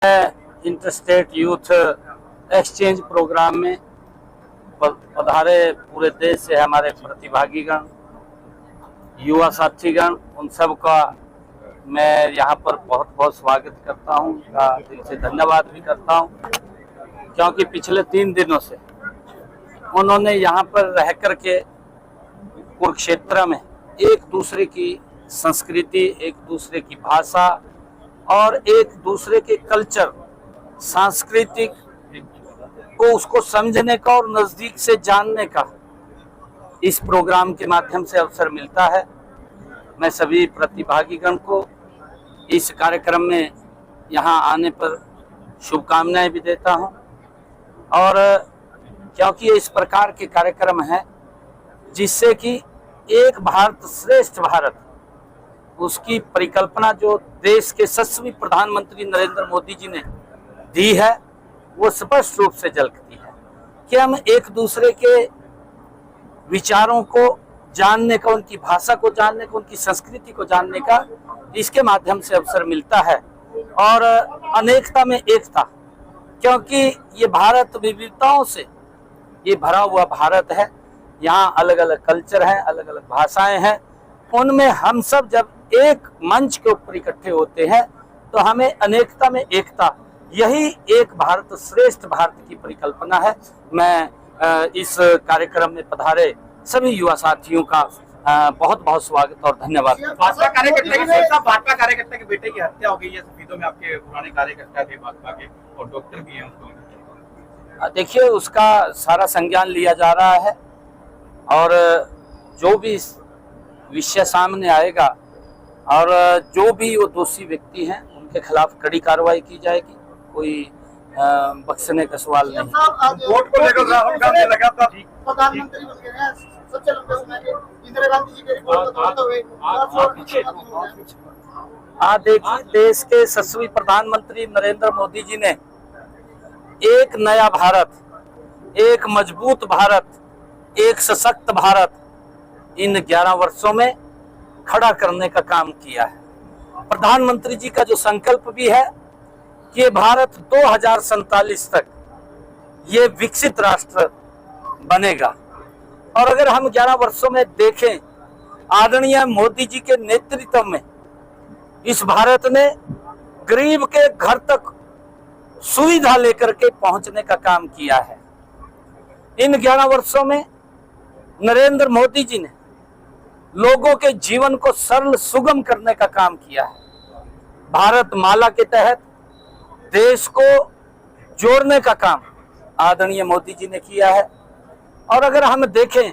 Interstate youth exchange programme में पधारे पूरे देश से हमारे प्रतिभागीगण, युवा साथीगण, उन सब का मैं यहाँ पर बहुत बहुत स्वागत करता हूँ, दिल से धन्यवाद भी करता हूँ, क्योंकि पिछले 3 दिनों से उन्होंने यहाँ पर रह कर के कुरुक्षेत्र में एक दूसरे की संस्कृति, एक दूसरे की भाषा और एक दूसरे के कल्चर, सांस्कृतिक को उसको समझने का और नज़दीक से जानने का इस प्रोग्राम के माध्यम से अवसर मिलता है। मैं सभी प्रतिभागीगण को इस कार्यक्रम में यहाँ आने पर शुभकामनाएं भी देता हूँ, और क्योंकि ये इस प्रकार के कार्यक्रम हैं जिससे कि एक भारत श्रेष्ठ भारत, उसकी परिकल्पना जो देश के यशस्वी प्रधानमंत्री नरेंद्र मोदी जी ने दी है, वो स्पष्ट रूप से झलकती है कि हम एक दूसरे के विचारों को जानने का, उनकी भाषा को जानने का, उनकी संस्कृति को जानने का इसके माध्यम से अवसर मिलता है। और अनेकता में एकता, क्योंकि ये भारत विविधताओं से ये भरा हुआ भारत है। यहाँ अलग अलग कल्चर हैं, अलग अलग भाषाएं हैं, उनमें हम सब जब एक मंच के ऊपर इकट्ठे होते हैं तो हमें अनेकता में एकता, यही एक भारत श्रेष्ठ भारत की परिकल्पना है। मैं इस कार्यक्रम में पधारे सभी युवा साथियों का बहुत बहुत स्वागत और धन्यवाद। भाजपा कार्यकर्ता के बेटे की हत्या हो गई है शहीदों में, आपके पुराने कार्यकर्ता थे भाजपा के और डॉक्टर भी हैं उसको। देखिए, उसका सारा संज्ञान लिया जा रहा है और जो भी विषय सामने आएगा और जो भी वो दोषी व्यक्ति हैं उनके खिलाफ कड़ी कार्रवाई की जाएगी। कोई बख्शने का सवाल नहीं। वोट को लेकर राहुल गांधी लगातार प्रधानमंत्री बन गए हैं, सबसे लंबे समय में इंदिरा गांधी जी के रिकॉर्ड को तोड़ते हुए। देखिए, देश के यशस्वी प्रधानमंत्री नरेंद्र मोदी जी ने एक नया भारत, एक मजबूत भारत, एक सशक्त भारत इन 11 वर्षों में खड़ा करने का काम किया है। प्रधानमंत्री जी का जो संकल्प भी है कि भारत 2047 तक ये विकसित राष्ट्र बनेगा। और अगर हम 11 वर्षों में देखें, आदरणीय मोदी जी के नेतृत्व में इस भारत ने गरीब के घर तक सुविधा लेकर के पहुंचने का काम किया है। इन 11 वर्षों में नरेंद्र मोदी जी ने लोगों के जीवन को सरल सुगम करने का काम किया है। भारत माला के तहत देश को जोड़ने का काम आदरणीय मोदी जी ने किया है। और अगर हम देखें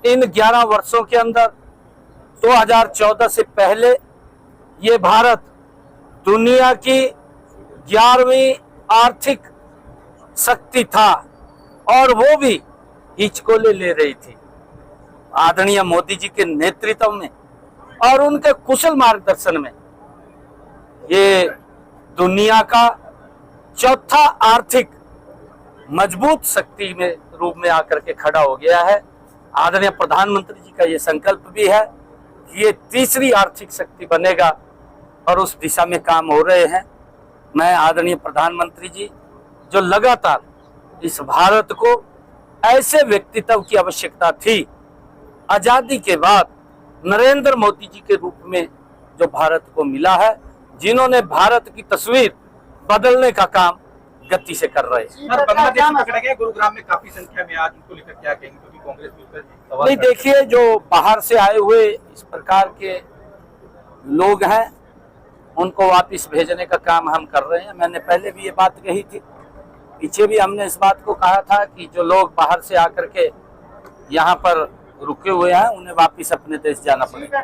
इन 11 वर्षों के अंदर 2014 से पहले ये भारत दुनिया की 11वीं आर्थिक शक्ति था और वो भी हिचकोले ले रही थी। आदरणीय मोदी जी के नेतृत्व में और उनके कुशल मार्गदर्शन में ये दुनिया का चौथा आर्थिक मजबूत शक्ति में रूप में आकर के खड़ा हो गया है। आदरणीय प्रधानमंत्री जी का ये संकल्प भी है कि ये तीसरी आर्थिक शक्ति बनेगा और उस दिशा में काम हो रहे हैं। मैं आदरणीय प्रधानमंत्री जी, जो लगातार इस भारत को ऐसे व्यक्तित्व की आवश्यकता थी आजादी के बाद नरेंद्र मोदी जी के रूप में जो भारत को मिला है, जिन्होंने भारत की तस्वीर बदलने का काम गति से कर रहे हैं। बांग्लादेशी पकड़े गए गुरुग्राम में काफी संख्या में, आज उनको लेकर क्या कहेंगे, क्योंकि कांग्रेस भी उस पर सवाल नहीं, देखिए, जो बाहर से आए हुए इस प्रकार के लोग हैं उनको वापस भेजने का काम हम कर रहे हैं। मैंने पहले भी ये बात कही थी, पीछे भी हमने इस बात को कहा था कि जो लोग बाहर से आकर के यहाँ पर रुके हुए हैं उन्हें वापस अपने देश जाना पड़ेगा।